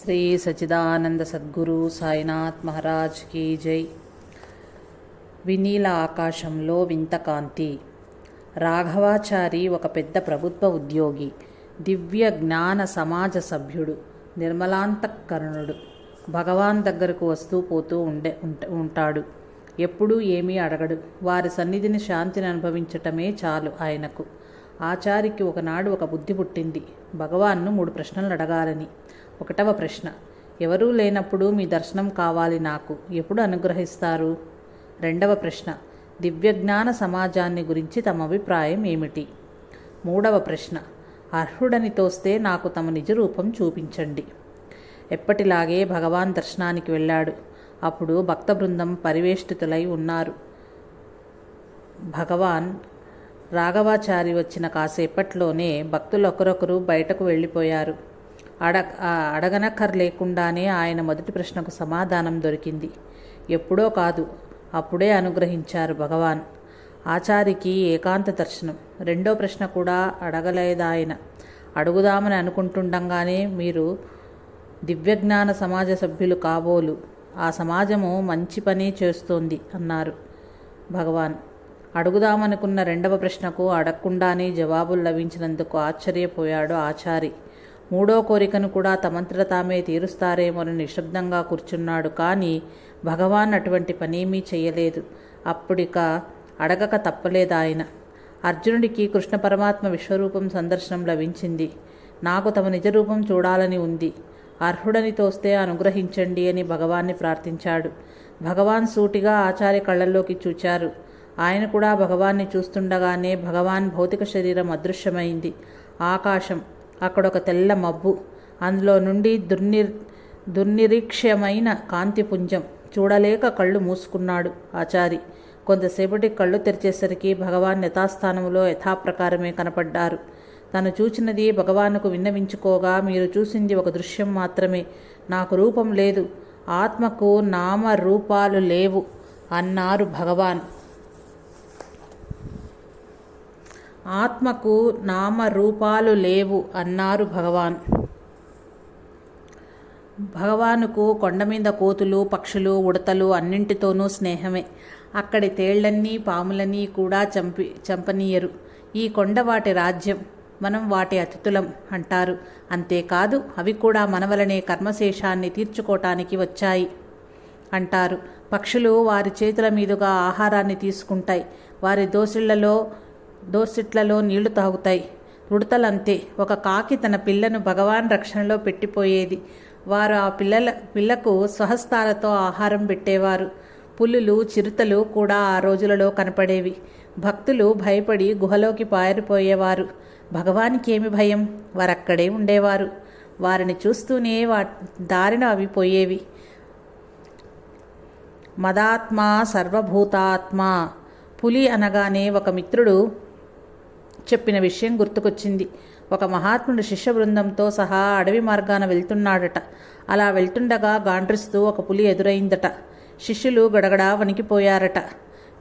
Shri Sachchidananda Sadhguru Sainath Maharaj key జై. వినీల ఆకాశంలో వింత కాంతి. రాఘవాచారి ఒక పెద్ద ప్రభుత్వ ఉద్యోగి, దివ్య జ్ఞాన సమాజ సభ్యుడు, నిర్మలాంతఃకరణుడు. భగవాన్ దగ్గరకు వస్తూ పోతూ ఉంటాడు. ఎప్పుడూ ఏమీ అడగడు. వారి సన్నిధిని శాంతిని అనుభవించటమే చాలు ఆయనకు. ఆచారికి ఒకనాడు ఒక బుద్ధి పుట్టింది. భగవాన్ను 3 ప్రశ్నలు అడగాలని. 1వ ప్రశ్న, ఎవరూ లేనప్పుడు మీ దర్శనం కావాలి నాకు, ఎప్పుడు అనుగ్రహిస్తారు? 2వ ప్రశ్న, దివ్యజ్ఞాన సమాజాన్ని గురించి తమ అభిప్రాయం ఏమిటి? 3వ ప్రశ్న, అర్హుడని తోస్తే నాకు తమ నిజ రూపం చూపించండి. ఎప్పటిలాగే భగవాన్ దర్శనానికి వెళ్ళాడు. అప్పుడు భక్త బృందం పరివేష్టితులై ఉన్నారు. భగవాన్ రాఘవాచారి వచ్చిన కాసేపట్లోనే భక్తులు ఒకరొకరు బయటకు వెళ్ళిపోయారు. అడగనక్కర్లేకుండానే ఆయన మొదటి ప్రశ్నకు సమాధానం దొరికింది. ఎప్పుడో కాదు, అప్పుడే అనుగ్రహించారు భగవాన్. ఆచారికి ఏకాంత దర్శనం. 2వ ప్రశ్న కూడా అడగలేదాయన. అడుగుదామని అనుకుంటుండగానే మీరు దివ్యజ్ఞాన సమాజ సభ్యులు కాబోలు, ఆ సమాజము మంచి పని చేస్తోంది అన్నారు భగవాన్. అడుగుదామనుకున్న 2వ ప్రశ్నకు అడగకుండానే జవాబులు లభించినందుకు ఆశ్చర్యపోయాడు ఆచారి. 3వ కోరికను కూడా తమంతట తామే తీరుస్తారేమోనని నిశ్శబ్దంగా కూర్చున్నాడు. కానీ భగవాన్ అటువంటి పనేమీ చేయలేదు. అప్పుడిక అడగక తప్పలేదాయన. అర్జునుడికి కృష్ణ పరమాత్మ విశ్వరూపం సందర్శనం లభించింది. నాకు తమ నిజరూపం చూడాలని ఉంది, అర్హుడని తోస్తే అనుగ్రహించండి అని భగవాన్ని ప్రార్థించాడు. భగవాన్ సూటిగా ఆచార్య కళ్ళల్లోకి చూచారు. ఆయన కూడా భగవాన్ని చూస్తుండగానే భగవాన్ భౌతిక శరీరం అదృశ్యమైంది. ఆకాశం, అక్కడొక తెల్ల మబ్బు, అందులో నుండి దుర్నిరీక్ష్యమైన కాంతిపుంజం. చూడలేక కళ్ళు మూసుకున్నాడు ఆచారి. కొంతసేపటి కళ్ళు తెరిచేసరికి భగవాన్ యథాస్థానంలో యథాప్రకారమే కనపడ్డారు. తను చూచినది భగవానుకు విన్నవించుకోగా, మీరు చూసింది ఒక దృశ్యం మాత్రమే, నాకు రూపం లేదు, ఆత్మకు నామ రూపాలు లేవు అన్నారు భగవాన్. ఆత్మకు నామరూపాలు లేవు అన్నారు భగవాన్. భగవానుకు కొండ మీద కోతులు, పక్షులు, ఉడతలు అన్నింటితోనూ స్నేహమే. అక్కడి తేళ్లన్నీ పాములన్నీ కూడా చంపనీయరు. ఈ కొండ వాటి రాజ్యం, మనం వాటి అతిథులం అంటారు. అంతేకాదు, అవి కూడా మనవలనే కర్మశేషాన్ని తీర్చుకోవటానికి వచ్చాయి అంటారు. పక్షులు వారి చేతుల మీదుగా ఆహారాన్ని తీసుకుంటాయి, వారి దోసిట్లలో నీళ్లు తాగుతాయి. ఉడతలంతే. ఒక కాకి తన పిల్లను భగవాన్ రక్షణలో పెట్టిపోయేది. వారు ఆ పిల్లకు స్వహస్తాలతో ఆహారం పెట్టేవారు. పులులు, చిరుతలు కూడా ఆ రోజులలో కనపడేవి. భక్తులు భయపడి గుహలోకి పారిపోయేవారు. భగవానికి ఏమి భయం? వారక్కడే ఉండేవారు. వారిని చూస్తూనే దారిన అవి పోయేవి. మదాత్మ సర్వభూతాత్మ. పులి అనగానే ఒక మిత్రుడు చెప్పిన విషయం గుర్తుకొచ్చింది. ఒక మహాత్ముడు శిష్య బృందంతో సహా అడవి మార్గాన వెళ్తున్నాడట. అలా వెళ్తుండగా గాండ్రిస్తూ ఒక పులి ఎదురైందట. శిష్యులు గడగడా వణికిపోయారట.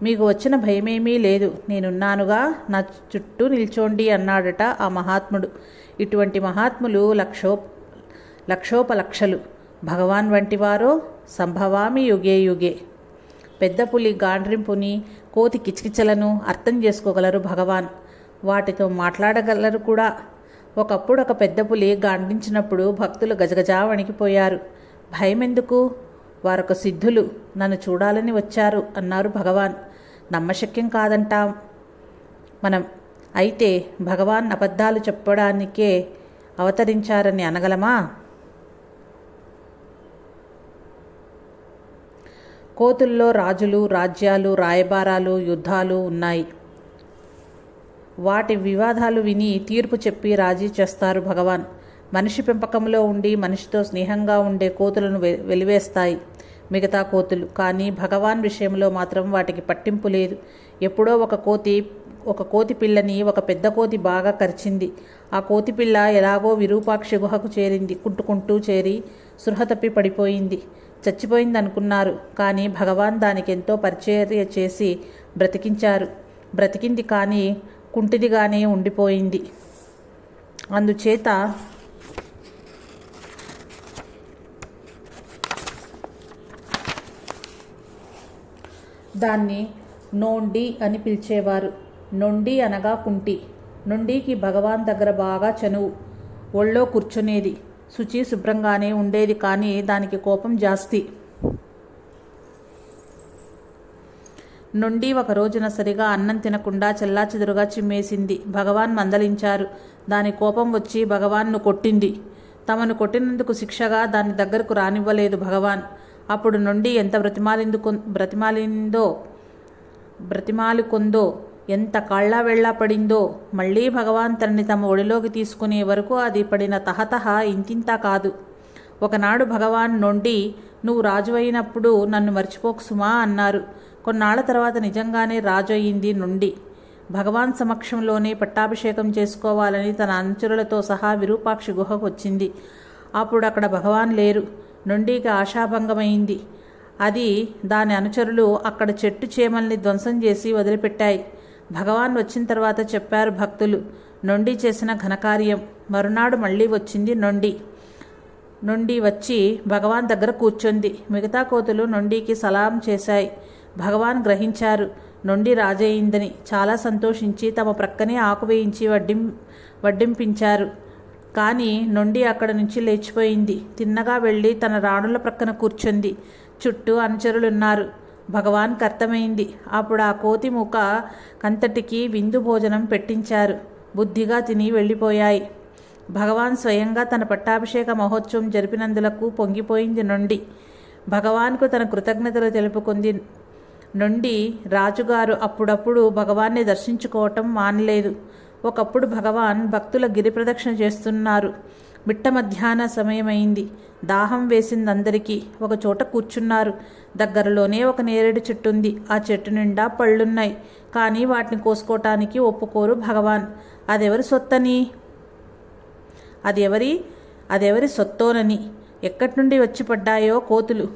మీకు వచ్చిన భయమేమీ లేదు, నేనున్నానుగా, నా చుట్టూ నిల్చోండి అన్నాడట ఆ మహాత్ముడు. ఇటువంటి మహాత్ములు లక్షోపలక్షలు. భగవాన్ వంటివారో సంభవామి యుగే యుగే. పెద్ద పులి గాండ్రింపుని, కోతి కిచకిచలను అర్థం చేసుకోగలరు భగవాన్. వాటితో మాట్లాడగలరు కూడా. ఒకప్పుడు ఒక పెద్ద పులి గాండ్రించినప్పుడు భక్తులు గజగజా వణికిపోయారు. భయమెందుకు? వారొక సిద్ధులు, నన్ను చూడాలని వచ్చారు అన్నారు భగవాన్. నమ్మశక్యం కాదంటాం మనం. అయితే భగవాన్ అబద్ధాలు చెప్పడానికే అవతరించారని అనగలమా? కోతుల్లో రాజులు, రాజ్యాలు, రాయబారాలు, యుద్ధాలు ఉన్నాయి. వాటి వివాదాలు విని తీర్పు చెప్పి రాజీ చేస్తారు భగవాన్. మనిషి పెంపకంలో ఉండి మనిషితో స్నేహంగా ఉండే కోతులను వెలివేస్తాయి మిగతా కోతులు. కానీ భగవాన్ విషయంలో మాత్రం వాటికి పట్టింపు లేదు. ఎప్పుడో ఒక కోతి పిల్లని ఒక పెద్ద కోతి బాగా కరిచింది. ఆ కోతి పిల్ల ఎలాగో విరూపాక్షి గుహకు కుంటుకుంటూ చేరి సృహ తప్పి పడిపోయింది. చచ్చిపోయింది అనుకున్నారు. కానీ భగవాన్ దానికి ఎంతో పరిచర్య చేసి బ్రతికించారు. బ్రతికింది కానీ కుంటిదిగానే ఉండిపోయింది. అందుచేత దాన్ని నోండి అని పిలిచేవారు. నొండి అనగా కుంటి. నొండికి భగవాన్ దగ్గర బాగా చనువు. ఒళ్ళో కూర్చునేది. శుచి శుభ్రంగానే ఉండేది, కానీ దానికి కోపం జాస్తి. నొండి ఒక రోజున సరిగా అన్నం తినకుండా చెల్లాచెదురుగా చిమ్మేసింది. భగవాన్ మందలించారు. దాని కోపం వచ్చి భగవాన్ను కొట్టింది. తమను కొట్టినందుకు శిక్షగా దాని దగ్గరకు రానివ్వలేదు భగవాన్. అప్పుడు నొండి ఎంత బ్రతిమాలుకొందో, ఎంత కాళ్ళా వెళ్ళా పడిందో. మళ్ళీ భగవాన్ తనని తమ ఒడిలోకి తీసుకునే వరకు అది పడిన తహతహ ఇంతింతా కాదు. ఒకనాడు భగవాన్ నొండి, నువ్వు రాజు అయినప్పుడు నన్ను మర్చిపోకు సుమా అన్నారు. కొన్నాళ్ల తర్వాత నిజంగానే రాజు అయింది నొండి. భగవాన్ సమక్షంలోనే పట్టాభిషేకం చేసుకోవాలని తన అనుచరులతో సహా విరూపాక్షి గుహకు వచ్చింది. అప్పుడు అక్కడ భగవాన్ లేరు. నొండికి ఆశాభంగమైంది. అది దాని అనుచరులు అక్కడ చెట్టు చేమల్ని ధ్వంసం చేసి వదిలిపెట్టాయి. భగవాన్ వచ్చిన తర్వాత చెప్పారు భక్తులు నొండి చేసిన ఘనకార్యం. మరునాడు మళ్ళీ వచ్చింది నొండి వచ్చి భగవాన్ దగ్గర కూర్చుంది. మిగతా కోతులు నొండికి సలాం చేశాయి. భగవాన్ గ్రహించారు నొండి రాజయిందని. చాలా సంతోషించి తమ ప్రక్కనే ఆకు వేయించి వడ్డింపించారు. కానీ నొండి అక్కడ నుంచి లేచిపోయింది. తిన్నగా వెళ్ళి తన రాణుల ప్రక్కన కూర్చుంది. చుట్టూ అనుచరులున్నారు. భగవాన్కి అర్థమైంది. అప్పుడు ఆ కోతి ముఖ కంతటికి విందు భోజనం పెట్టించారు. బుద్ధిగా తిని వెళ్ళిపోయాయి. భగవాన్ స్వయంగా తన పట్టాభిషేక మహోత్సవం జరిపినందులకు పొంగిపోయింది నొండి. భగవాన్కు తన కృతజ్ఞతలు తెలుపుకుంది నొండి. రాజుగారు అప్పుడప్పుడు భగవాన్ని దర్శించుకోవటం మానలేదు. ఒకప్పుడు భగవాన్ భక్తుల గిరి ప్రదక్షిణ చేస్తున్నారు. మిట్ట మధ్యాహ్న సమయమైంది. దాహం వేసిందందరికీ. ఒక చోట కూర్చున్నారు. దగ్గరలోనే ఒక నేరేడు చెట్టుంది. ఆ చెట్టు నిండా పళ్ళున్నాయి. కానీ వాటిని కోసుకోవటానికి ఒప్పుకోరు భగవాన్. అదెవరి సొత్తని, అదెవరి సొత్తోనని. ఎక్కడి నుండి వచ్చి పడ్డాయో కోతులు.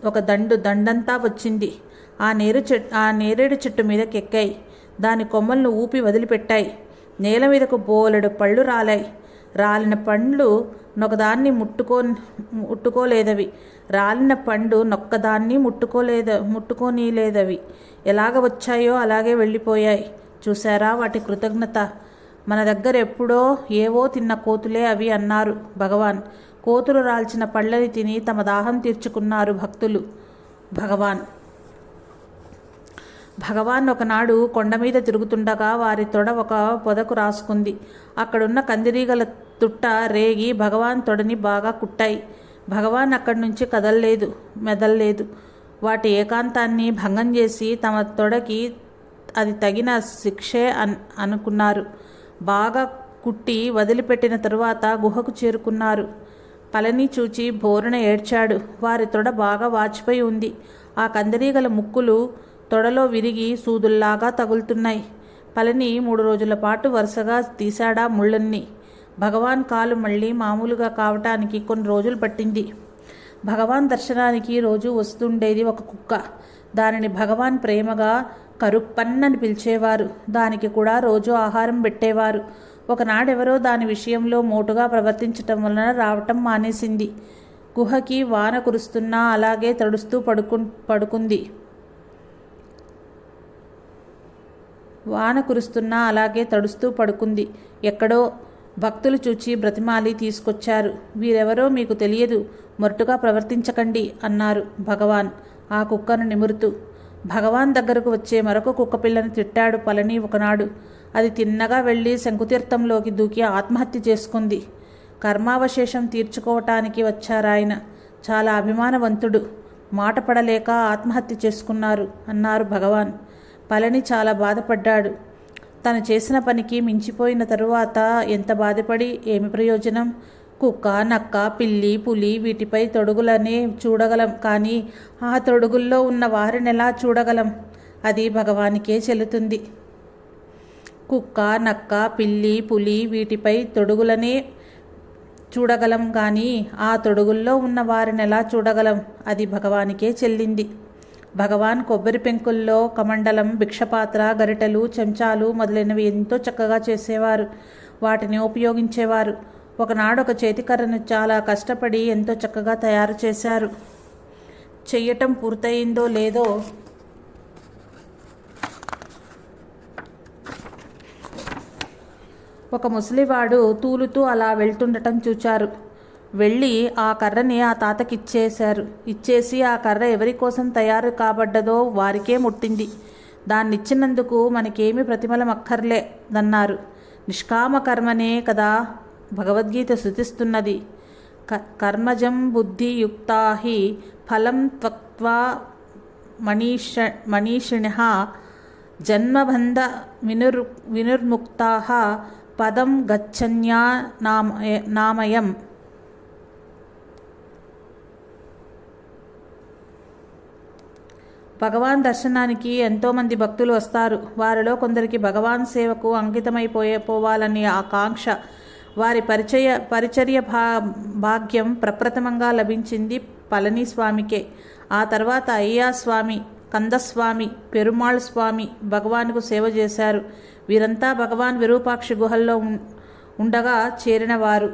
ఒక దండంతా వచ్చింది. ఆ నేరేడు చెట్టు మీదకెక్కాయి. దాని కొమ్మలను ఊపి వదిలిపెట్టాయి. నేల మీదకు బోలెడు పళ్ళు రాలాయి. రాలిన పండ్లు నొకదాన్ని ముట్టుకోలేదవి. రాలిన పండు నొక్కదాన్ని ముట్టుకోనీలేదవి. ఎలాగ వచ్చాయో అలాగే వెళ్ళిపోయాయి. చూశారా వాటి కృతజ్ఞత. మన దగ్గర ఎప్పుడో ఏవో తిన్న కోతులే అవి అన్నారు భగవాన్. కోతులు రాల్చిన పళ్ళని తిని తమ దాహం తీర్చుకున్నారు భక్తులు. భగవాన్ ఒకనాడు కొండ మీద తిరుగుతుండగా వారి తొడ ఒక పొదకు రాసుకుంది. అక్కడున్న కందిరీగల తుట్ట రేగి భగవాన్ తొడని బాగా కుట్టాయి. భగవాన్ అక్కడి నుంచి మెదల్లేదు. వాటి ఏకాంతాన్ని భంగం చేసి తమ తొడకి అది తగిన శిక్షే అనుకున్నారు. బాగా కుట్టి వదిలిపెట్టిన తరువాత గుహకు చేరుకున్నారు. పలని చూచి బోరున ఏడ్చాడు. వారి తొడ బాగా వాచిపోయి ఉంది. ఆ కందిరీగల ముక్కులు తొడలో విరిగి సూదుల్లాగా తగులుతున్నాయి. పలని 3 రోజుల పాటు వరుసగా తీశాడా ముళ్ళన్ని. భగవాన్ కాలు మళ్ళీ మామూలుగా కావటానికి కొన్ని రోజులు పట్టింది. భగవాన్ దర్శనానికి రోజు వస్తుండేది ఒక కుక్క. దానిని భగవాన్ ప్రేమగా కరుప్పన్నని పిలిచేవారు. దానికి కూడా రోజు ఆహారం పెట్టేవారు. ఒకనాడెవరో దాని విషయంలో మోటుగా ప్రవర్తించటం వలన రావటం మానేసింది. గుహకి వాన కురుస్తున్నా అలాగే తడుస్తూ పడుకుంది. ఎక్కడో భక్తులు చూచి బ్రతిమాలి తీసుకొచ్చారు. వీరెవరో మీకు తెలియదు, మొరటుగా ప్రవర్తించకండి అన్నారు భగవాన్ ఆ కుక్కను నిమురుతూ. భగవాన్ దగ్గరకు వచ్చే మరొక కుక్కపిల్లను తిట్టాడు పళని ఒకనాడు. అది తిన్నగా వెళ్ళి శంకుతీర్థంలోకి దూకి ఆత్మహత్య చేసుకుంది. కర్మావశేషం తీర్చుకోవటానికి వచ్చారాయన. చాలా అభిమానవంతుడు. మాట పడలేక ఆత్మహత్య చేసుకున్నారు అన్నారు భగవాన్. పళని చాలా బాధపడ్డాడు. తను చేసిన పనికి మించిపోయిన తరువాత ఎంత బాధపడి ఏమి ప్రయోజనం? కుక్క, నక్క, పిల్లి, పులి వీటిపై తొడుగులనే చూడగలం, కానీ ఆ తొడుగుల్లో ఉన్న వారినెలా చూడగలం? అది భగవానికే చెల్లుతుంది. కుక్క, నక్క, పిల్లి, పులి వీటిపై తొడుగులనే చూడగలం, కానీ ఆ తొడుగుల్లో ఉన్న వారినెలా చూడగలం? అది భగవానికే చెల్లింది. భగవాన్ కొబ్బరి పెంకుల్లో కమండలం, భిక్షపాత్ర, గరిటెలు, చెంచాలు మొదలైనవి ఎంతో చక్కగా చేసేవారు. వాటిని ఉపయోగించేవారు. ఒకనాడు ఒక చేతికర్రను చాలా కష్టపడి ఎంతో చక్కగా తయారు చేశారు. చెయ్యటం పూర్తయిందో లేదో ఒక ముసలివాడు తూలుతూ అలా వెళ్తుండటం చూచారు. వెళ్ళి ఆ కర్రని ఆ తాతకి ఇచ్చేసి ఆ కర్ర ఎవరి కోసం తయారు కాబడ్డదో వారికే ముట్టింది. దాన్నిచ్చినందుకు మనకేమీ ప్రతిఫలం అక్కర్లేదన్నారు. నిష్కామ కర్మనే కదా భగవద్గీత శృతిస్తున్నది. కర్మజం బుద్ధియుక్తా హి ఫలం త్యక్త్వా మనీషిణః జన్మబంధ వినుర్ముక్తాః పదం గచ్చన్యా నామయం. భగవాన్ దర్శనానికి ఎంతోమంది భక్తులు వస్తారు. వారిలో కొందరికి భగవాన్ సేవకు అంకితమైపోవాలని ఆకాంక్ష. వారి పరిచర్య భాగ్యం ప్రప్రథమంగా లభించింది పళనిస్వామికే. ఆ తర్వాత అయ్యాస్వామి, కందస్వామి, పెరుమాళ్ స్వామి భగవాన్కు సేవ చేశారు. వీరంతా భగవాన్ విరూపాక్ష గుహల్లో ఉండగా చేరినవారు.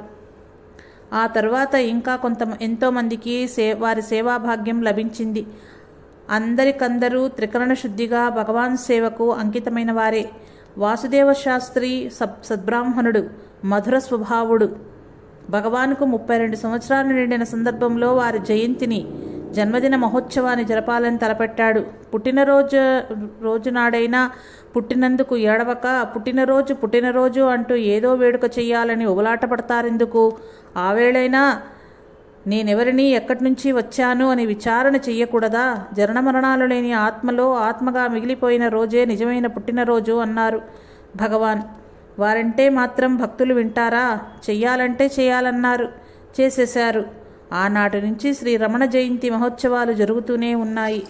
ఆ తర్వాత ఇంకా ఎంతోమందికి వారి సేవాభాగ్యం లభించింది. అందరికందరూ త్రికరణ శుద్ధిగా భగవాన్ సేవకు అంకితమైన వారే. వాసుదేవ శాస్త్రి సద్బ్రాహ్మణుడు, మధుర స్వభావుడు. భగవాన్కు 32 సంవత్సరాలు నిండిన సందర్భంలో వారి జయంతిని, జన్మదిన మహోత్సవాన్ని జరపాలని తలపెట్టాడు. పుట్టినరోజు నాడైనా పుట్టినందుకు ఏడవక పుట్టినరోజు అంటూ ఏదో వేడుక చెయ్యాలని ఉబలాట పడతారెందుకు? ఆ వేళైనా నేనెవరిని, ఎక్కడి నుంచి వచ్చాను అని విచారణ చెయ్యకూడదా? జనన మరణాలు లేని ఆత్మలో ఆత్మగా మిగిలిపోయిన రోజే నిజమైన పుట్టినరోజు అన్నారు భగవాన్. వారంటే మాత్రం భక్తులు వింటారా? చెయ్యాలంటే చేయాలన్నారు, చేసేశారు. ఆనాటి నుంచి శ్రీ రమణ జయంతి మహోత్సవాలు జరుగుతూనే ఉన్నాయి.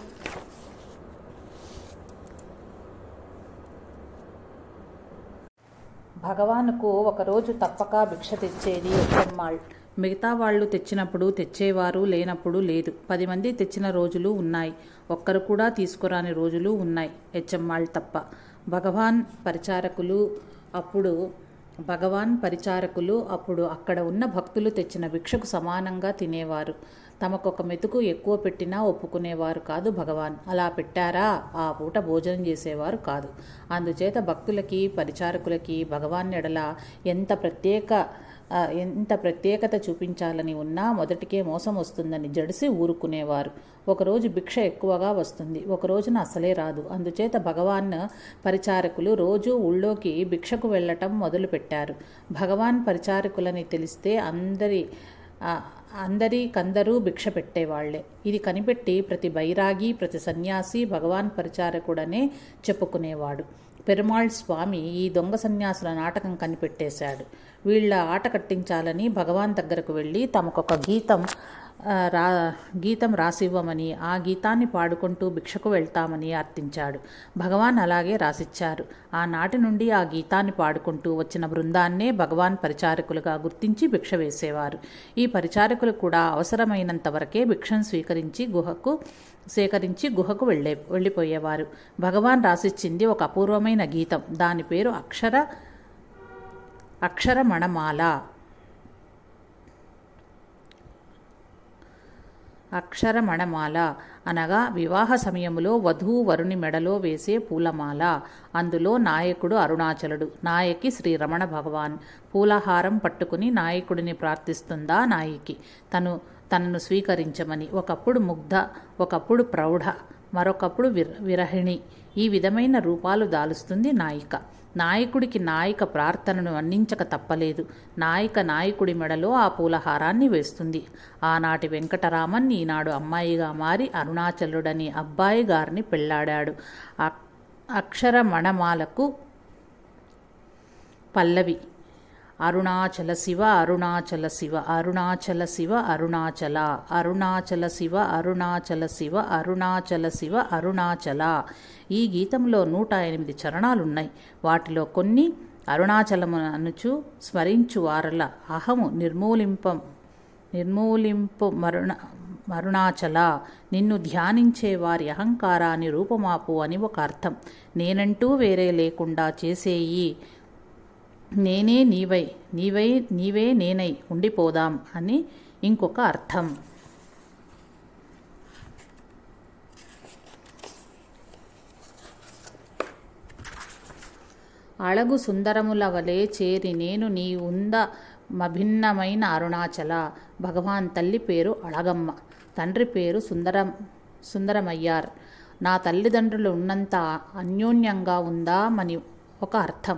భగవానుకు ఒకరోజు తప్పక భిక్ష తెచ్చేది ఎచ్చమ్మాళ్. మిగతా వాళ్ళు తెచ్చినప్పుడు తెచ్చేవారు, లేనప్పుడు లేదు. 10 మంది తెచ్చిన రోజులు ఉన్నాయి, ఒక్కరు కూడా తీసుకురాని రోజులు ఉన్నాయి, ఎచ్చమ్మాళ్ తప్ప. భగవాన్ పరిచారకులు అప్పుడు అక్కడ ఉన్న భక్తులు తెచ్చిన భిక్షకు సమానంగా తినేవారు. తమకొక మెతుకు ఎక్కువ పెట్టినా ఒప్పుకునేవారు కాదు భగవాన్. అలా పెట్టారా ఆ పూట భోజనం చేసేవారు కాదు. అందుచేత భక్తులకి, పరిచారకులకి భగవాన్ ఎడల ఎంత ప్రత్యేకత చూపించాలని ఉన్నా మొదటికే మోసం వస్తుందని జడిసి ఊరుకునేవారు. ఒకరోజు భిక్ష ఎక్కువగా వస్తుంది, ఒక రోజున అసలే రాదు. అందుచేత భగవాన్ పరిచారకులు రోజు ఊళ్ళోకి భిక్షకు వెళ్ళటం మొదలుపెట్టారు. భగవాన్ పరిచారకులని తెలిస్తే అందరికందరూ భిక్ష పెట్టేవాళ్లే. ఇది కనిపెట్టి ప్రతి బైరాగి, ప్రతి సన్యాసి భగవాన్ పరిచారకుడనే చెప్పుకునేవాడు. పెరుమాళ్ స్వామి ఈ దొంగ సన్యాసుల నాటకం కనిపెట్టేశాడు. వీళ్ళ ఆట కట్టించాలని భగవాన్ దగ్గరకు వెళ్ళి తమకొక గీతం రాసివ్వమని, ఆ గీతాన్ని పాడుకుంటూ భిక్షకు వెళ్తామని అర్థించాడు. భగవాన్ అలాగే రాసిచ్చారు. ఆనాటి నుండి ఆ గీతాన్ని పాడుకుంటూ వచ్చిన బృందాన్నే భగవాన్ పరిచారకులుగా గుర్తించి భిక్ష వేసేవారు. ఈ పరిచారకులు కూడా అవసరమైనంత వరకే భిక్షను సేకరించి గుహకు వెళ్ళిపోయేవారు. భగవాన్ రాసిచ్చింది ఒక అపూర్వమైన గీతం. దాని పేరు అక్షరమణమాల. అక్షరమణమాల అనగా వివాహ సమయంలో వధువు వరుని మెడలో వేసే పూలమాల. అందులో నాయకుడు అరుణాచలుడు, నాయకి శ్రీ రమణ భగవాన్. పూలహారం పట్టుకుని నాయకుడిని ప్రార్థిస్తుందా నాయకి తనను స్వీకరించమని. ఒకప్పుడు ముగ్ధ, ఒకప్పుడు ప్రౌఢ, మరొకప్పుడు విరహిణి. ఈ విధమైన రూపాలు దాలుస్తుంది నాయిక. నాయకుడికి నాయిక ప్రార్థనను అందించక తప్పలేదు. నాయకుడి మెడలో ఆ పూలహారాన్ని వేస్తుంది. ఆనాటి వెంకటరామన్ ఈనాడు అమ్మాయిగా మారి అరుణాచలుడని అబ్బాయి గారిని పెళ్లాడాడు. అక్షరమణమాలకు పల్లవి: అరుణాచల శివ అరుణాచల శివ అరుణాచల శివ అరుణాచల అరుణాచల శివ అరుణాచల శివ అరుణాచల శివ అరుణాచల. ఈ గీతంలో 108 చరణాలున్నాయి. వాటిలో కొన్ని అరుణాచలము అనుచు స్మరించు వారల అహము నిర్మూలింపు మరుణాచల. నిన్ను ధ్యానించే వారి అహంకారాన్ని రూపమాపు అని ఒక అర్థం. నేనంటూ వేరే లేకుండా చేసేయి, నేనే నీవే నేనై ఉండిపోదాం అని ఇంకొక అర్థం. అళగు సుందరముల వలె చేరి నేను నీ ఉంద మభిన్నమైన అరుణాచల. భగవాన్ తల్లి పేరు అళగమ్మ, తండ్రి పేరు సుందరమయ్యార్. నా తల్లిదండ్రులు ఉన్నంత అన్యోన్యంగా ఉందామని ఒక అర్థం.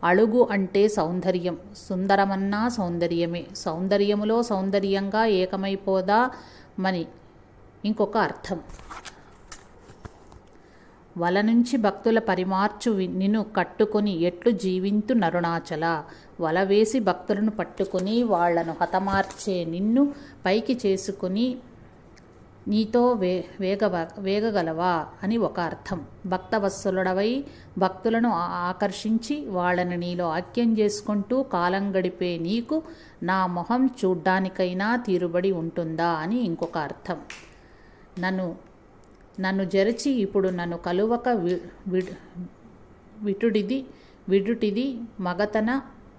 అళుగు అంటే సౌందర్యం, సుందరమన్నా సౌందర్యమే, సౌందర్యములో సౌందర్యంగా ఏకమైపోదామని ఇంకొక అర్థం. వల నుంచి భక్తుల పరిమార్చు నిన్ను కట్టుకొని ఎట్లు జీవింతు నరుణాచల. వల వేసి భక్తులను పట్టుకొని వాళ్లను హతమార్చే నిన్ను పైకి చేసుకుని నీతో వేగగలవా అని ఒక అర్థం. భక్తవత్సలుడవై భక్తులను ఆకర్షించి వాళ్ళని నీలో ఐక్యం చేసుకుంటూ కాలం గడిపే నీకు నా మొహం చూడ్డానికైనా తీరుబడి ఉంటుందా అని ఇంకొక అర్థం. నన్ను జరచి ఇప్పుడు నన్ను కలువక విడుటిది మగతన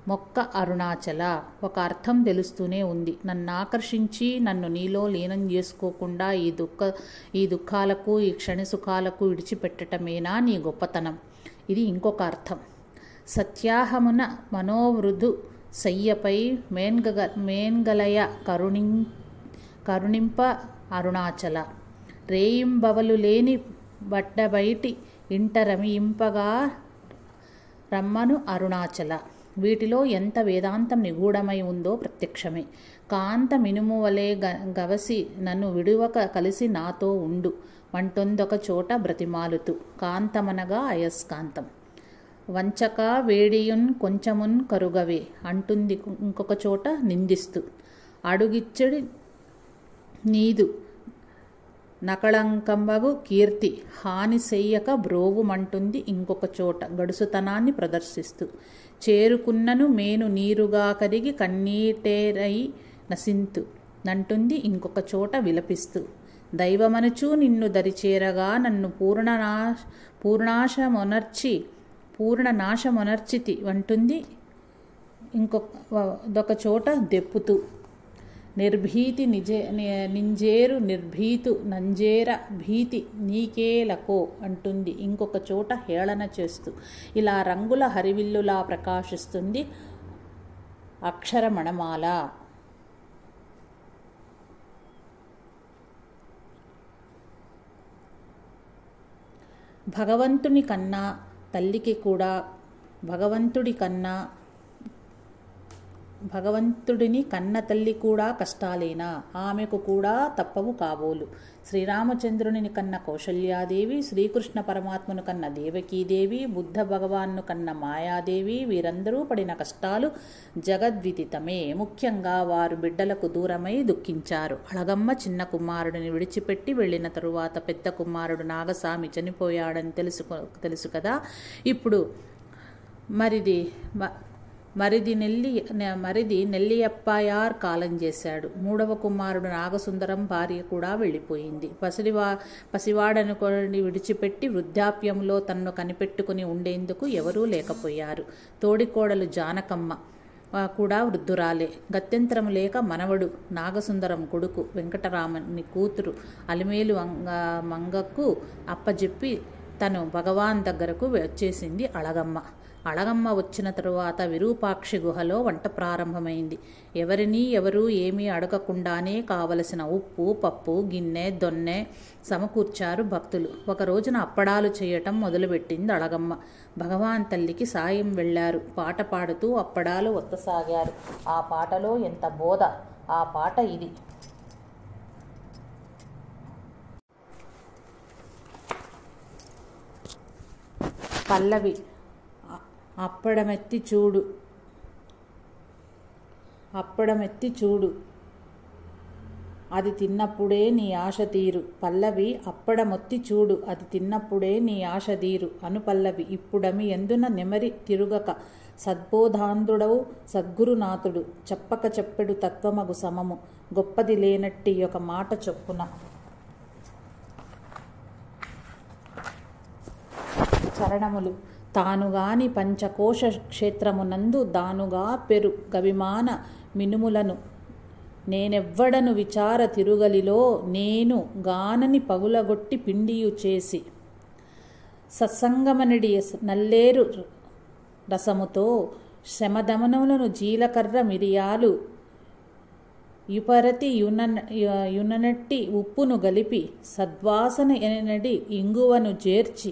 మొక్క అరుణాచల. ఒక అర్థం తెలుస్తూనే ఉంది. నన్ను ఆకర్షించి నన్ను నీలో లీనం చేసుకోకుండా ఈ దుఃఖాలకు ఈ క్షణ సుఖాలకు విడిచిపెట్టటమేనా నీ గొప్పతనం. ఇది ఇంకొక అర్థం. సత్యాహమున మనోవృధు సయ్యపై మేన్గలయ కరుణింప అరుణాచల. రేయింబవలు లేని బట్టబయటి ఇంట రమియింపగా రమ్మను అరుణాచల. వీటిలో ఎంత వేదాంతం నిగూఢమై ఉందో ప్రత్యక్షమే. కాంత మినుము వలె గవసి నన్ను విడువక కలిసి నాతో ఉండు వంటొందొక చోట బ్రతిమాలుతూ. కాంతమనగా అయస్కాంతం. వంచక వేడియున్ కొంచెమున్ కరుగవే అంటుంది ఇంకొక చోట నిందిస్తూ. అడుగిచ్చడి నీదు నకళంకంబగు కీర్తి హాని చెయ్యక బ్రోవుమంటుంది ఇంకొక చోట గడుసుతనాన్ని ప్రదర్శిస్తూ. చేరుకున్నను మేను నీరుగా కరిగి కన్నీటేరై నసింతు నంటుంది ఇంకొక చోట విలపిస్తూ. దైవమనుచు నిన్ను దరిచేరగా నన్ను పూర్ణనాశమొనర్చితి వంటుంది ఇంకొక చోట దెప్పుతూ. నిర్భీతి నింజేరు నిర్భీతు నంజేర భీతి నీకేలకో అంటుంది ఇంకొక చోట హేళన చేస్తూ. ఇలా రంగుల హరివిల్లులా ప్రకాశిస్తుంది అక్షరమణమాల. భగవంతుని కన్నా తల్లికి కూడా భగవంతుడిని కన్న తల్లి కూడా కష్టాలేనా, ఆమెకు కూడా తప్పవు కాబోలు. శ్రీరామచంద్రుని కన్న కౌశల్యాదేవి, శ్రీకృష్ణ పరమాత్మను కన్న దేవకీదేవి, బుద్ధ భగవాన్ను కన్న మాయాదేవి, వీరందరూ పడిన కష్టాలు జగద్విదితమే. ముఖ్యంగా వారు బిడ్డలకు దూరమై దుఃఖించారు. అళగమ్మ చిన్న కుమారుడిని విడిచిపెట్టి వెళ్ళిన తరువాత పెద్ద కుమారుడు నాగస్వామి చనిపోయాడని తెలుసు కదా. ఇప్పుడు మరిది నెల్లియప్పయార్ కాలం చేశాడు. మూడవ కుమారుడు నాగసుందరం భార్య కూడా వెళ్ళిపోయింది. పసివాడనుకొని విడిచిపెట్టి వృద్ధాప్యంలో తన్ను కనిపెట్టుకుని ఉండేందుకు ఎవరూ లేకపోయారు. తోడికోడలు జానకమ్మ కూడా వృద్ధురాలే. గత్యంతరం లేక మనవడు నాగసుందరం కొడుకు వెంకటరామని కూతురు అలిమేలు మంగకు అప్పజెప్పి తను భగవాన్ దగ్గరకు వచ్చేసింది అళగమ్మ. అళగమ్మ వచ్చిన తరువాత విరూపాక్షి గుహలో వంట ప్రారంభమైంది. ఎవరూ ఏమీ అడగకుండానే కావలసిన ఉప్పు, పప్పు, గిన్నె, దొన్నె సమకూర్చారు భక్తులు. ఒక రోజున అప్పడాలు చేయటం మొదలుపెట్టింది అళగమ్మ. భగవాన్ తల్లికి సాయం వెళ్లారు. పాట పాడుతూ అప్పడాలు ఒత్తసాగారు. ఆ పాటలో ఎంత బోధ! ఆ పాట ఇది. పల్లవి. అప్పడమెత్తి చూడు అది తిన్నప్పుడే నీ ఆశ తీరు. పల్లవి. అప్పడమొత్తి చూడు అది తిన్నప్పుడే నీ ఆశ తీరు. అనుపల్లవి. ఇప్పుడమి ఎందున నెమరి తిరుగక సద్బోధాంధుడవు సద్గురునాథుడు చెప్పక చెప్పెడు తత్వమగు సమము గొప్పది లేనట్టి ఒక మాట చొప్పున. చరణములు. తానుగాని పంచకోశ క్షేత్రమునందు దానుగా పెరు గవిమాన మినుములను నేనెవ్వడను విచార తిరుగలిలో నేను గానని పగులగొట్టి పిండియు చేసి సత్సంగమనిడి నల్లేరు రసముతో శమదమనములను జీలకర్ర మిరియాలు యుపరతి యుననట్టి ఉప్పును గలిపి సద్వాసన ఎనడి ఇంగువను చేర్చి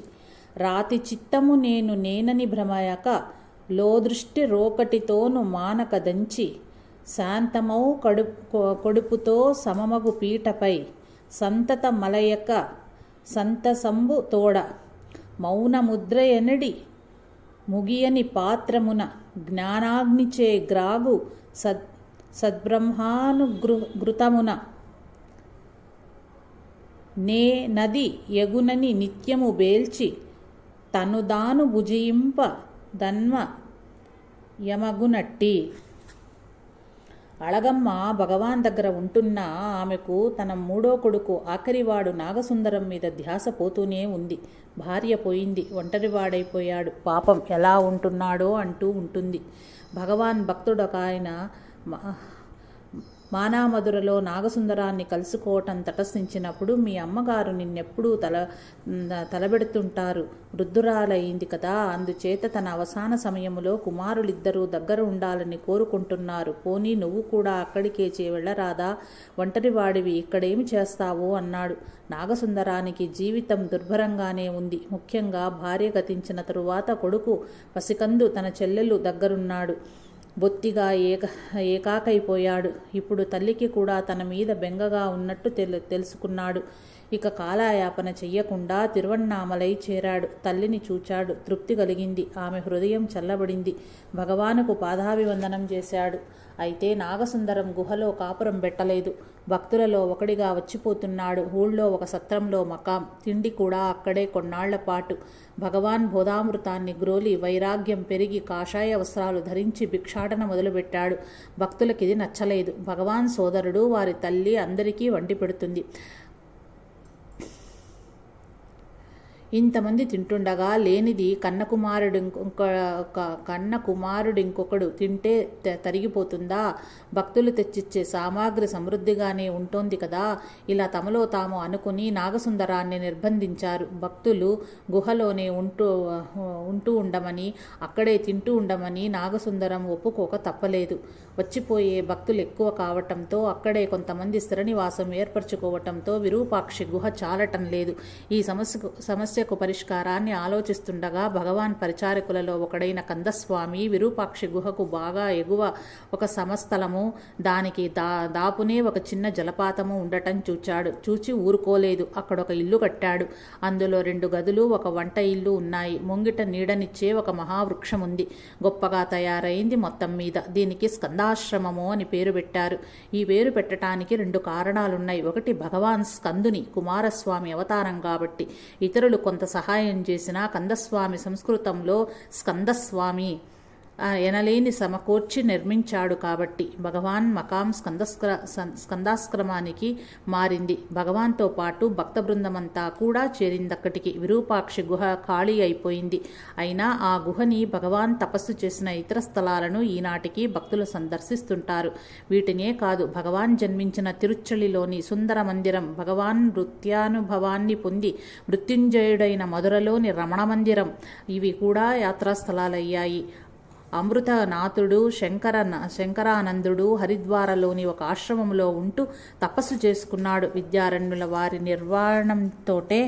రాతి చిత్తము నేనని భ్రమయక లోదృష్టి రోకటితోను మానక దంచి శాంతమౌ కొడుపుతో సమమగు పీటపై సంతత మలయక సంతసంబు తోడ మౌనముద్ర ఎనడి ముగియని పాత్రమున జ్ఞానాగ్నిచే గ్రాగు సద్బ్రహ్మానుగృతమున నే నది యగునని నిత్యము బేల్చి తనుదాను భుజింప దన్వ యమగునట్టి. అళగమ్మ భగవాన్ దగ్గర ఉంటున్నా ఆమెకు తన మూడో కొడుకు ఆఖరివాడు నాగసుందరం మీద ధ్యాస పోతూనే ఉంది. భార్య పోయింది, ఒంటరివాడైపోయాడు, పాపం ఎలా ఉంటున్నాడో అంటూ ఉంటుంది. భగవాన్ భక్తుడొక ఆయన మానామధురలో నాగసుందరాన్ని కలుసుకోవటం తటస్థించినప్పుడు, మీ అమ్మగారు నిన్నెప్పుడూ తలబెడుతుంటారు, వృద్ధురాలయ్యింది కదా, అందుచేత తన అవసాన సమయములో కుమారులిద్దరూ దగ్గర ఉండాలని కోరుకుంటున్నారు. పోనీ నువ్వు కూడా అక్కడికే వెళ్ళరాదా? ఒంటరివాడివి ఇక్కడేమి చేస్తావు అన్నాడు. నాగసుందరానికి జీవితం దుర్భరంగానే ఉంది. ముఖ్యంగా భార్య గతించిన తరువాత కొడుకు పసికందు తన చెల్లెలు దగ్గరున్నాడు. బొత్తిగా ఏకాకైపోయాడు. ఇప్పుడు తల్లికి కూడా తన మీద బెంగగా ఉన్నట్టు తెలుసుకున్నాడు. ఇక కాలయాపన చెయ్యకుండా తిరువణ్ణామలై చేరాడు. తల్లిని చూచాడు, తృప్తి కలిగింది. ఆమె హృదయం చల్లబడింది. భగవానుకు పాదాభివందనం చేశాడు. అయితే నాగసుందరం గుహలో కాపురం పెట్టలేదు. భక్తులలో ఒకడిగా వచ్చిపోతున్నాడు. ఊళ్ళో ఒక సత్రంలో మకాం, తిండి కూడా అక్కడే కొన్నాళ్ల పాటు. భగవాన్ బోధామృతాన్ని గ్రోలి వైరాగ్యం పెరిగి కాషాయ వస్త్రాలు ధరించి భిక్షాటన మొదలుపెట్టాడు. భక్తులకిది నచ్చలేదు. భగవాన్ సోదరుడు, వారి తల్లి అందరికీ వండి పెడుతుంది. ఇంతమంది తింటుండగా లేనిది కన్నకుమారుడింకొకడు తింటే తరిగిపోతుందా? భక్తులు తెచ్చిచ్చే సామాగ్రి సమృద్ధిగానే ఉంటోంది కదా. ఇలా తమలో తాము అనుకుని నాగసుందరాన్ని నిర్బంధించారు. భక్తులు గుహలోనే ఉంటూ ఉండమని, అక్కడే తింటూ ఉండమని నాగసుందరం ఒప్పుకోక తప్పలేదు. వచ్చిపోయే భక్తులు ఎక్కువ కావటంతో, అక్కడే కొంతమంది స్థిర నివాసం ఏర్పరచుకోవటంతో విరూపాక్షి గుహ చాలటం లేదు. ఈ సమస్యకు పరిష్కారాన్ని ఆలోచిస్తుండగా భగవాన్ పరిచారకులలో ఒకడైన కందస్వామి విరూపాక్షి గుహకు బాగా ఎగువ ఒక సమస్థలము, దానికి దాపునే ఒక చిన్న జలపాతము ఉండటం చూచాడు. చూచి ఊరుకోలేదు. అక్కడొక ఇల్లు కట్టాడు. అందులో 2 గదులు, ఒక వంట ఇల్లు ఉన్నాయి. ముంగిట నీడనిచ్చే ఒక మహావృక్షం ఉంది. గొప్పగా తయారైంది మొత్తం మీద. దీనికి స్కందాశ్రమము అని పేరు పెట్టారు. ఈ పేరు పెట్టడానికి 2 కారణాలున్నాయి. ఒకటి, భగవాన్ స్కందుని కుమారస్వామి అవతారం కాబట్టి. ఇతరులు కొంత సహాయం చేసిన కందస్వామి సంస్కృతంలో స్కందస్వామి ఎనలేని సమకూర్చి నిర్మించాడు కాబట్టి. భగవాన్ మకాం స్కందాశ్రమానికి మారింది. భగవాన్తో పాటు భక్త బృందమంతా కూడా చేరిందక్కడికి. విరూపాక్షి గుహ ఖాళీ అయిపోయింది. అయినా ఆ గుహని భగవాన్ తపస్సు చేసిన ఇతర స్థలాలను ఈనాటికి భక్తులు సందర్శిస్తుంటారు. వీటినే కాదు, భగవాన్ జన్మించిన తిరుచ్చలిలోని సుందర మందిరం, భగవాన్ నృత్యానుభవాన్ని పొంది మృత్యుంజయుడైన మధురలోని రమణ మందిరం, ఇవి కూడా యాత్రాస్థలాలయ్యాయి. అమృతనాథుడు శంకరానందుడు హరిద్వారలోని ఒక ఆశ్రమంలో ఉంటూ తపస్సు చేసుకున్నాడు. విద్యారణ్యుల వారి నిర్వాణంతోటే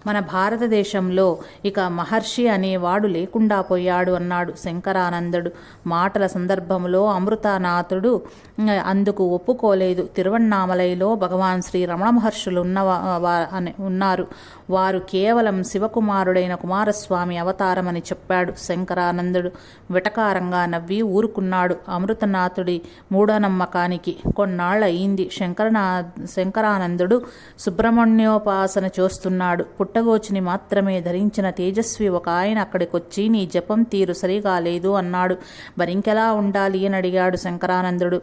మన భారతదేశంలో ఇక మహర్షి అనేవాడు లేకుండా పోయాడు అన్నాడు శంకరానందుడు. మాటల సందర్భంలో అమృతనాథుడు అందుకు ఒప్పుకోలేదు. తిరువణ్ణామలైలో భగవాన్ శ్రీ రమణ మహర్షులు ఉన్నారు. వారు కేవలం శివకుమారుడైన కుమారస్వామి అవతారమని చెప్పాడు శంకరానందుడు. వెటకారంగా నవ్వి ఊరుకున్నాడు. అమృతనాథుడి మూఢనమ్మకానికి కొన్నాళ్ళు అయింది. శంకరానందుడు సుబ్రహ్మణ్యోపాసన చేస్తున్నాడు. పుట్టగోచిని మాత్రమే ధరించిన తేజస్వి ఒక ఆయన అక్కడికొచ్చి, నీ జపం తీరు సరిగా లేదు అన్నాడు. మరింకెలా ఉండాలి అని అడిగాడు శంకరానందుడు.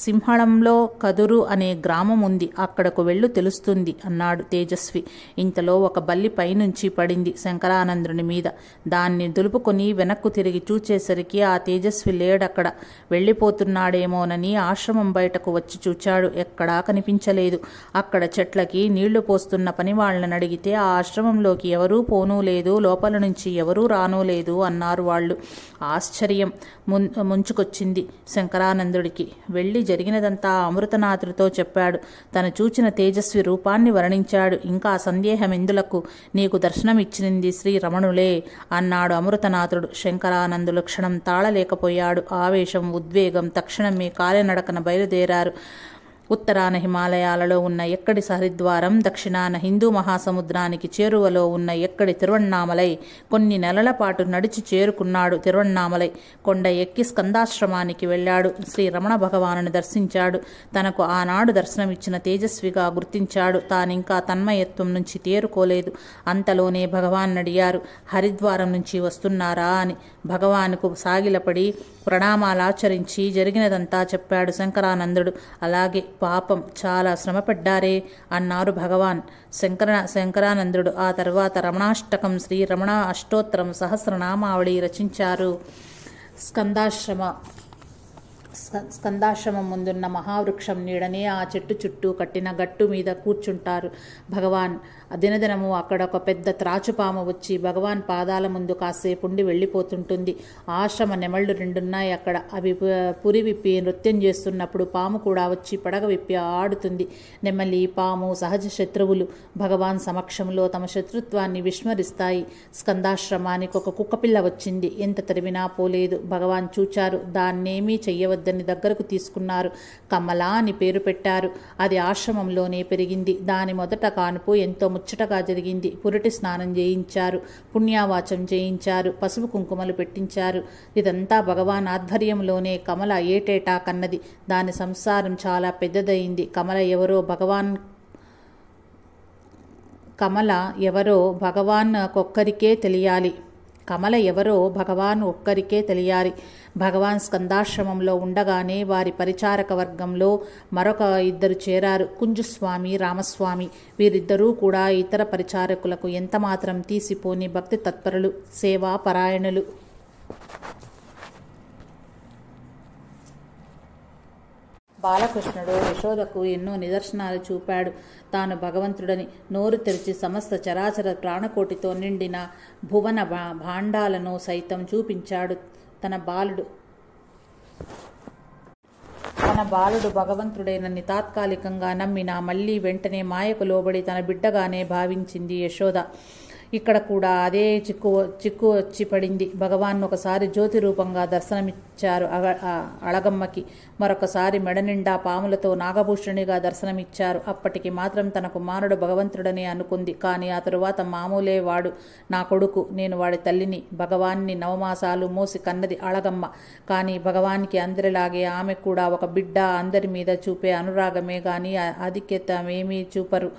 సింహళంలో కదురు అనే గ్రామం ఉంది, అక్కడకు వెళ్ళు తెలుస్తుంది అన్నాడు తేజస్వి. ఇంతలో ఒక బల్లి పైనుంచి పడింది శంకరానందుని మీద. దాన్ని దులుపుకొని వెనక్కు తిరిగి చూచేసరికి ఆ తేజస్వి లేడక్కడ. వెళ్ళిపోతున్నాడేమోనని ఆశ్రమం బయటకు వచ్చి చూచాడు. ఎక్కడా కనిపించలేదు. అక్కడ చెట్లకి నీళ్లు పోస్తున్న పని వాళ్ళని అడిగితే ఆ ఆశ్రమంలోకి ఎవరూ పోనూ లేదు, లోపల నుంచి ఎవరూ రానూ లేదు అన్నారు వాళ్ళు. ఆశ్చర్యం ముంచుకొచ్చింది శంకరానందుడికి. వెళ్ళి జరిగినదంతా అమృతనాథుడితో చెప్పాడు. తను చూచిన తేజస్వి రూపాన్ని వర్ణించాడు. ఇంకా సందేహమెందులకు, నీకు దర్శనమిచ్చింది శ్రీ రమణులే అన్నాడు అమృతనాథుడు. శంకరానందులు క్షణం తాళలేకపోయాడు. ఆవేశం, ఉద్వేగం. తక్షణమే కాలినడకన బయలుదేరారు. ఉత్తరాన హిమాలయాలలో ఉన్న ఎక్కడి హరిద్వారం, దక్షిణాన హిందూ మహాసముద్రానికి చేరువలో ఉన్న ఎక్కడి తిరువణ్ణామలై. కొన్ని నెలల పాటు నడిచి చేరుకున్నాడు తిరువణ్ణామలై. కొండ ఎక్కి స్కందాశ్రమానికి వెళ్ళాడు. శ్రీ రమణ భగవానుని దర్శించాడు. తనకు ఆనాడు దర్శనమిచ్చిన తేజస్విగా గుర్తించాడు. తానింకా తన్మయత్వం నుంచి తేరుకోలేదు. అంతలోనే భగవాన్ అడిగారు, హరిద్వారం నుంచి వస్తున్నారా అని. భగవానుకు సాగిలపడి ప్రణామాలాచరించి జరిగినదంతా చెప్పాడు శంకరానందుడు. అలాగే, పాపం చాలా శ్రమపడ్డారే అన్నారు భగవాన్. శంకరానందుడు ఆ తర్వాత రమణాష్టకం, శ్రీ రమణ అష్టోత్తరం, సహస్రనామావళి రచించారు. స్కందాశ్రమం ముందున్న మహావృక్షం నీడనే ఆ చెట్టు చుట్టూ కట్టిన గట్టు మీద కూర్చుంటారు భగవాన్. దినదినము అక్కడ ఒక పెద్ద త్రాచుపాము వచ్చి భగవాన్ పాదాల ముందు కాసేపుండి వెళ్ళిపోతుంటుంది. ఆశ్రమ నెమళ్ళు రెండున్నాయి అక్కడ. అవి పురి విప్పి నృత్యం చేస్తున్నప్పుడు పాము కూడా వచ్చి పడగ విప్పి ఆడుతుంది. నెమలి, పాము సహజ శత్రువులు. భగవాన్ సమక్షంలో తమ శత్రుత్వాన్ని విస్మరిస్తాయి. స్కందాశ్రమానికి ఒక కుక్కపిల్ల వచ్చింది. ఎంత తరిమినా పోలేదు. భగవాన్ చూచారు. దాన్నేమీ చెయ్యవద్దని దగ్గరకు తీసుకున్నారు. కమల అని పేరు పెట్టారు. అది ఆశ్రమంలోనే పెరిగింది. దాని మొదట కానుపు ఎంతో ముచ్చటగా జరిగింది. పురిటి స్నానం చేయించారు, పుణ్యావాచం చేయించారు, పసుపు కుంకుమలు పెట్టించారు. ఇదంతా భగవాన్ ఆధ్వర్యంలోనే. కమల ఏటేటా కన్నది. దాని సంసారం చాలా పెద్దదయింది. కమల ఎవరో భగవాన్ ఒక్కరికే తెలియాలి. భగవాన్ స్కందాశ్రమంలో ఉండగానే వారి పరిచారక వర్గంలో మరొక ఇద్దరు చేరారు, కుంజుస్వామి, రామస్వామి. వీరిద్దరూ కూడా ఇతర పరిచారకులకు ఎంతమాత్రం తీసిపోని భక్తి తత్పరులు, సేవా పరాయణులు. బాలకృష్ణుడు యశోదకు ఎన్నో నిదర్శనాలు చూపాడు. తాను భగవంతుడని నోరు తెరిచి సమస్త చరాచర ప్రాణకోటితో నిండిన భువన భాండాలను సైతం చూపించాడు. తన బాలుడు భగవంతుడేనని తాత్కాలికంగా నమ్మినా మళ్ళీ వెంటనే మాయకు లోబడి తన బిడ్డగానే భావించింది యశోద. ఇక్కడ కూడా అదే చిక్కు వచ్చి పడింది. భగవాన్ ఒకసారి జ్యోతి రూపంగా దర్శనమిచ్చారు అళగమ్మకి. మరొకసారి మెడనిండా పాములతో నాగభూషణిగా దర్శనమిచ్చారు. అప్పటికి మాత్రం తన కుమారుడు భగవంతుడని అనుకుంది. కానీ ఆ తరువాత మామూలే వాడు నా కొడుకు, నేను వాడి తల్లిని. భగవాన్ని నవమాసాలు మోసి కన్నది అళగమ్మ. కానీ భగవానికి అందరిలాగే ఆమె కూడా ఒక బిడ్డ. అందరి మీద చూపే అనురాగమే గాని ఆధిక్యతమేమీ చూపరు.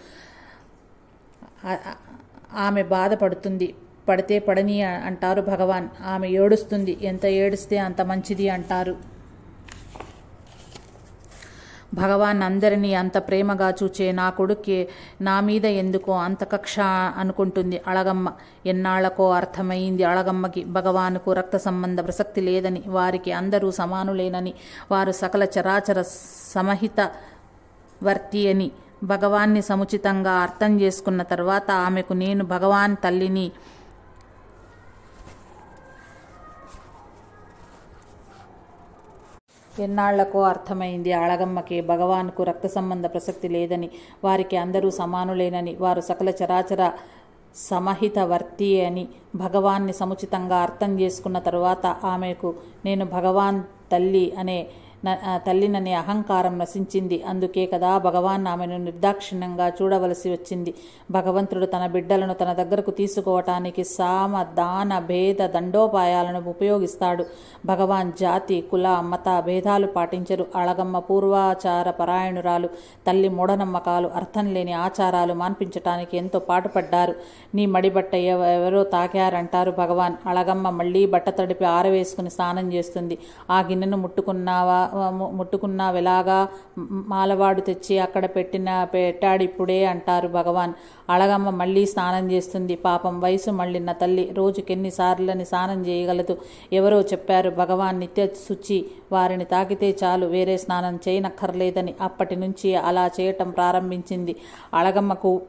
ఆమె బాధపడుతుంది, పడితే పడని అంటారు భగవాన్. ఆమె ఏడుస్తుంది, ఎంత ఏడిస్తే అంత మంచిది అంటారు. భగవాన్ అందరినీ అంత ప్రేమగా చూచే నా కొడుకే నా మీద ఎందుకో అంత కక్ష అనుకుంటుంది అళగమ్మ. ఎన్నాళ్లకో అర్థమైంది అళగమ్మకి భగవానుకు రక్త సంబంధ ప్రసక్తి లేదని, వారికి అందరూ సమానులేనని, వారు సకల చరాచర సమహిత వర్తి అని. భగవాన్ని సముచితంగా అర్థం చేసుకున్న తర్వాత ఆమెకు నేను భగవాన్ తల్లిని, ఎన్నాళ్లకో అర్థమైంది అళగమ్మకి భగవాన్కు రక్త సంబంధ ప్రసక్తి లేదని, వారికి అందరూ సమానులేనని, వారు సకల చరాచర సమహిత వర్తి అని. భగవాన్ని సముచితంగా అర్థం చేసుకున్న తరువాత ఆమెకు నేను భగవాన్ తల్లిననే అహంకారం నశించింది. అందుకే కదా భగవాన్ ఆమెను నిర్దాక్షిణ్యంగా చూడవలసి వచ్చింది. భగవంతుడు తన బిడ్డలను తన దగ్గరకు తీసుకోవటానికి సామ, దాన, భేద దండోపాయాలను ఉపయోగిస్తాడు. భగవాన్ జాతి, కుల, మత భేదాలు పాటించరు. అళగమ్మ పూర్వాచార పరాయణురాలు. తల్లి మూఢనమ్మకాలు, అర్థం లేని ఆచారాలు మాన్పించటానికి ఎంతో పాటుపడ్డారు. నీ మడిబట్ట ఎవరో తాకారంటారు భగవాన్. అళగమ్మ మళ్ళీ బట్ట తడిపి ఆరవేసుకుని స్నానం చేస్తుంది. ఆ గిన్నెను ముట్టుకున్నావెలాగా, మాలవాడు తెచ్చి అక్కడ పెట్టాడిప్పుడే అంటారు భగవాన్. అళగమ్మ మళ్ళీ స్నానం చేస్తుంది. పాపం వయసు మళ్ళిన తల్లి రోజుకెన్నిసార్లని స్నానం చేయగలదు. ఎవరో చెప్పారు భగవాన్ నిత్య శుచి, వారిని తాకితే చాలు వేరే స్నానం చేయనక్కర్లేదని. అప్పటి నుంచి అలా చేయటం ప్రారంభించింది. అళగమ్మకు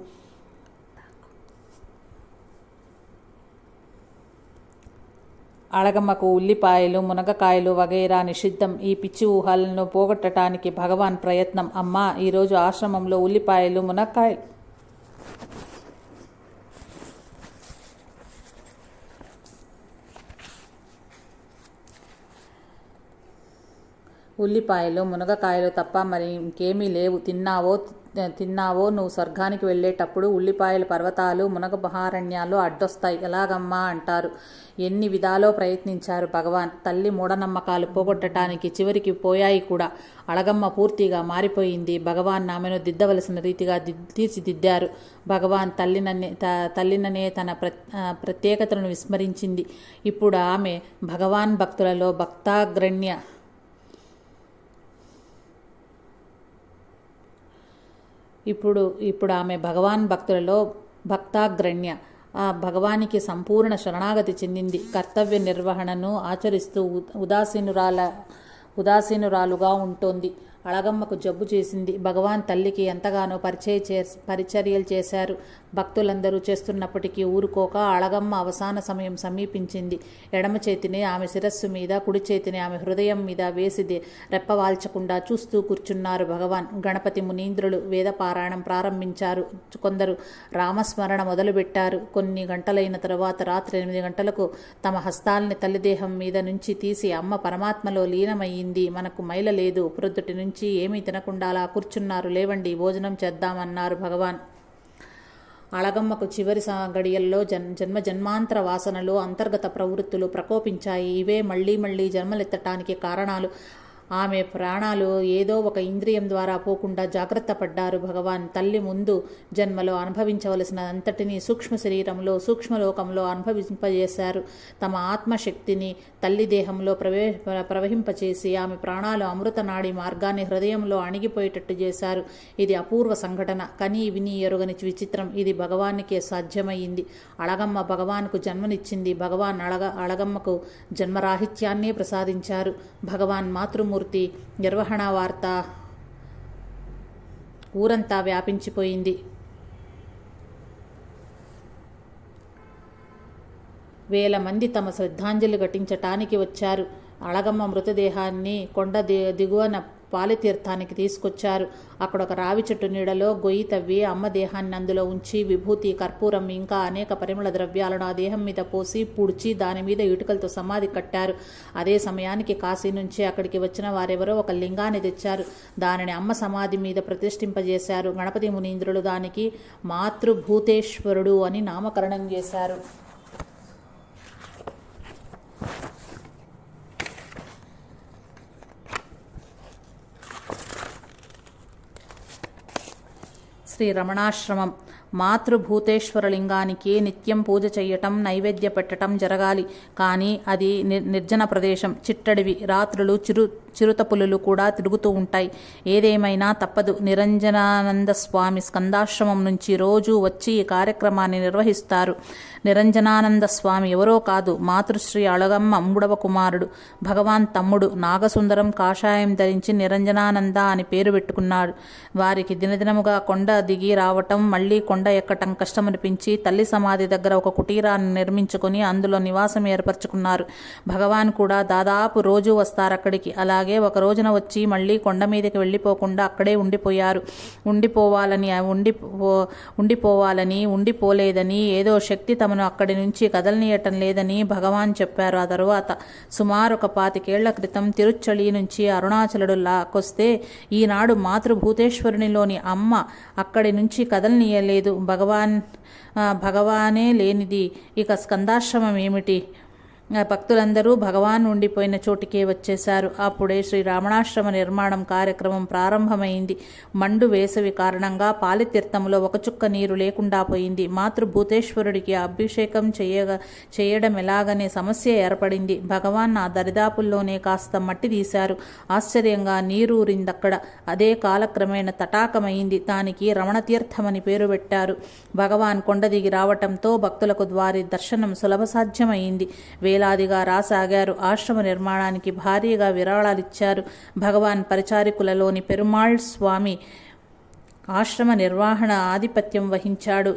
అళగమ్మకు ఉల్లిపాయలు, మునగకాయలు వగైరా నిషిద్ధం. ఈ పిచ్చి ఊహలను పోగొట్టడానికి భగవాన్ ప్రయత్నం. అమ్మా, ఈరోజు ఆశ్రమంలో ఉల్లిపాయలు, మునక్కాయలు మునగకాయలు తప్ప మరి ఇంకేమీ లేవు. తిన్నావో నువ్వు స్వర్గానికి వెళ్ళేటప్పుడు ఉల్లిపాయల పర్వతాలు, మునగ మహారణ్యాలు అడ్డొస్తాయి. ఎలాగమ్మా అంటారు. ఎన్ని విధాలో ప్రయత్నించారు భగవాన్. తల్లి మూఢనమ్మకాలు పోగొట్టడానికి చివరికి పోయాయి కూడా. అళగమ్మ పూర్తిగా మారిపోయింది. భగవాన్ ఆమెను దిద్దవలసిన రీతిగా తీర్చిదిద్దారు. భగవాన్ తల్లిననే తన ప్రత్యేకతను విస్మరించింది. ఇప్పుడు ఆమె భగవాన్ భక్తులలో భక్తాగ్రణ్య. ఇప్పుడు ఆమె భగవాన్ భక్తులలో భక్తాగ్రణ్య. ఆ భగవానికి సంపూర్ణ శరణాగతి చెందింది. కర్తవ్య నిర్వహణను ఆచరిస్తూ ఉదాసీనురాలుగా ఉంటోంది. అళగమ్మకు జబ్బు చేసింది. భగవాన్ తల్లికి ఎంతగానో పరిచర్యలు చేశారు. భక్తులందరూ చేస్తున్నప్పటికీ ఊరుకోక అళగమ్మ అవసాన సమయం సమీపించింది. ఎడమ చేతిని ఆమె శిరస్సు మీద, కుడి చేతిని ఆమె హృదయం మీద వేసి రెప్పవాల్చకుండా చూస్తూ కూర్చున్నారు భగవాన్. గణపతి మునీంద్రులు వేదపారాయణం ప్రారంభించారు. కొందరు రామస్మరణ మొదలుపెట్టారు. కొన్ని గంటలైన తరువాత రాత్రి 8 గంటలకు తమ హస్తాల్ని తల్లిదేహం మీద నుంచి తీసి, అమ్మ పరమాత్మలో లీనమయ్యింది, మనకు మైల లేదు, ప్రొద్దుటి నుంచి ఏమీ తినకుండా అలా కూర్చున్నారు, లేవండి భోజనం చేద్దామన్నారు భగవాన్. అళగమ్మకు చివరి గడియల్లో జన్మాంతర వాసనలు, అంతర్గత ప్రవృత్తులు ప్రకోపించాయి. ఇవే మళ్లీ జన్మలెత్తటానికి కారణాలు. ఆమె ప్రాణాలు ఏదో ఒక ఇంద్రియం ద్వారా పోకుండా జాగ్రత్త పడ్డారు భగవాన్. తల్లి ముందు జన్మలో అనుభవించవలసిన అంతటినీ సూక్ష్మ శరీరంలో, సూక్ష్మలోకంలో అనుభవింపజేశారు. తమ ఆత్మశక్తిని తల్లి దేహంలో ప్రవహింపచేసి ఆమె ప్రాణాలు అమృతనాడి మార్గాన్ని హృదయంలో అణిగిపోయేటట్టు చేశారు. ఇది అపూర్వ సంఘటన. కని విని ఎరుగని విచిత్రం. ఇది భగవానికే సాధ్యమయ్యింది. అళగమ్మ భగవాన్కు జన్మనిచ్చింది. భగవాన్ అళగమ్మకు జన్మరాహిత్యాన్నే ప్రసాదించారు. భగవాన్ మాతృమూర్తి నిర్వహణ వార్త ఊరంతా వ్యాపించిపోయింది. వేల మంది తమ శ్రద్ధాంజలి ఘటించటానికి వచ్చారు. అళగమ్మ మృతదేహాన్ని కొండ దిగువన పాలితీర్థానికి తీసుకొచ్చారు. అక్కడ ఒక రావి చెట్టు నీడలో గొయ్యి తవ్వి అమ్మ దేహాన్ని అందులో ఉంచి విభూతి, కర్పూరం ఇంకా అనేక పరిమళ ద్రవ్యాలను ఆ దేహం మీద పోసి పుడిచి దాని మీద ఇటుకలతో సమాధి కట్టారు. అదే సమయానికి కాశీ నుంచి అక్కడికి వచ్చిన వారెవరో ఒక లింగాన్ని తెచ్చారు. దానిని అమ్మ సమాధి మీద ప్రతిష్ఠింపజేశారు. గణపతి మునీంద్రులు దానికి మాతృభూతేశ్వరుడు అని నామకరణం చేశారు. శ్రీ రమణాశ్రమం. మాతృభూతేశ్వరలింగానికి నిత్యం పూజ చెయ్యటం, నైవేద్య పెట్టడం జరగాలి. కానీ అది నిర్జన ప్రదేశం, చిట్టడివి. రాత్రులు చిరుతపులులు కూడా తిరుగుతూ ఉంటాయి. ఏదేమైనా తప్పదు. నిరంజనానంద స్వామి స్కందాశ్రమం నుంచి రోజూ వచ్చి ఈ కార్యక్రమాన్ని నిర్వహిస్తారు. నిరంజనానంద స్వామి ఎవరో కాదు, మాతృశ్రీ అళగమ్మ 3వ కుమారుడు, భగవాన్ తమ్ముడు. నాగసుందరం కాషాయం ధరించి నిరంజనానంద అని పేరు పెట్టుకున్నాడు. వారికి దినదినముగా కొండ దిగి రావటం, మళ్లీ కొండ ఎక్కటం కష్టమనిపించి తల్లి సమాధి దగ్గర ఒక కుటీరాన్ని నిర్మించుకుని అందులో నివాసం ఏర్పరచుకున్నారు. భగవాన్ కూడా దాదాపు రోజూ వస్తారక్కడికి. అలాగే ఒక రోజున వచ్చి మళ్లీ కొండ మీదకి వెళ్ళిపోకుండా అక్కడే ఉండిపోయారు. ఉండిపోలేదని, ఏదో శక్తి తమను అక్కడి నుంచి కదలనీయటం లేదని భగవాన్ చెప్పారు. ఆ తరువాత సుమారు ఒక 25 ఏళ్ల క్రితం తిరుచ్చళి నుంచి అరుణాచలుడు లాకొస్తే ఈనాడు మాతృభూతేశ్వరునిలోని అమ్మ అక్కడి నుంచి కదలనీయలేదు. భగవానే లేనిది ఇక స్కందాశ్రమం ఏమిటి? భక్తులందరూ భగవాన్ ఉండిపోయిన చోటికే వచ్చేశారు. అప్పుడే శ్రీ రమణాశ్రమ నిర్మాణం కార్యక్రమం ప్రారంభమైంది. మండు వేసవి కారణంగా పాలితీర్థంలో ఒక చుక్క నీరు లేకుండా పోయింది. మాతృభూతేశ్వరుడికి అభిషేకం చేయడం ఎలాగనే సమస్య ఏర్పడింది. భగవాన్ ఆ దరిదాపుల్లోనే కాస్త మట్టి తీశారు. ఆశ్చర్యంగా నీరూరిందక్కడ. అదే కాలక్రమేణ తటాకమైంది. దానికి రమణతీర్థమని పేరు పెట్టారు. భగవాన్ కొండ దిగి రావటంతో భక్తులకు వారి దర్శనం సులభసాధ్యమైంది. వేలాదిగా రాసాగారు. ఆశ్రమ నిర్మాణానికి భారీగా విరాళాలిచ్చారు. భగవాన్ పరిచారికులలోని పెరుమాళ్ స్వామి ఆశ్రమ నిర్వహణ ఆధిపత్యం వహించాడు.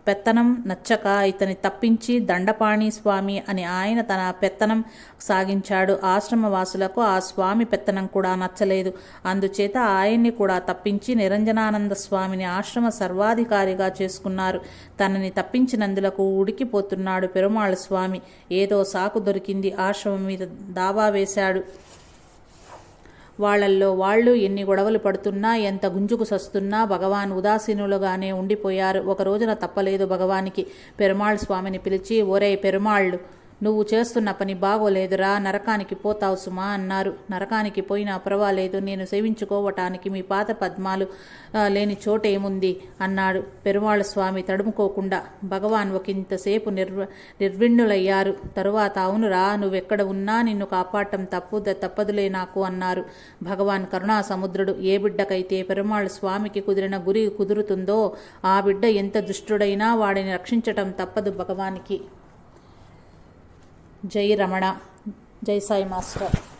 పెత్తనం నచ్చక ఇతని తప్పించి దండపాణి స్వామి అని ఆయన తన పెత్తనం సాగించాడు. ఆశ్రమవాసులకు ఆ స్వామి పెత్తనం కూడా నచ్చలేదు. అందుచేత ఆయన్ని కూడా తప్పించి నిరంజనానంద స్వామిని ఆశ్రమ సర్వాధికారిగా చేసుకున్నారు. తనని తప్పించినందులకు ఉడికిపోతున్నాడు పెరుమాళ్ స్వామి. ఏదో సాకు దొరికింది. ఆశ్రమం మీద దావా వేశాడు. వాళ్లల్లో వాళ్ళు ఎన్ని గొడవలు పడుతున్నా, ఎంత గుంజుకు సస్తున్నా భగవాన్ ఉదాసీనులుగానే ఉండిపోయారు. ఒక రోజున తప్పలేదు భగవానికి. పెరుమాళ్ స్వామిని పిలిచి, ఒరే పెరుమాళ్ళు, నువ్వు చేస్తున్న పని బాగోలేదురా, నరకానికి పోతావు సుమా అన్నారు. నరకానికి పోయినా పర్వాలేదు, నేను సేవించుకోవటానికి మీ పాత పద్మాలు లేని చోటేముంది అన్నాడు. పెరుమాళ్ స్వామి తడుముకోకుండా. భగవాన్ ఒకంతసేపు నిర్విణ్ణులయ్యారు. తరువాత, అవునురా, నువ్వెక్కడ ఉన్నా నిన్ను కాపాడటం తప్పదులే నాకు అన్నారు. భగవాన్ కరుణా సముద్రుడు. ఏ బిడ్డకైతే పెరుమాళ్ స్వామికి కుదిరిన గురి కుదురుతుందో ఆ బిడ్డ ఎంత దుష్టుడైనా వాడిని రక్షించటం తప్పదు భగవానికి. జై రమణ. జై సాయి మాస్టర్.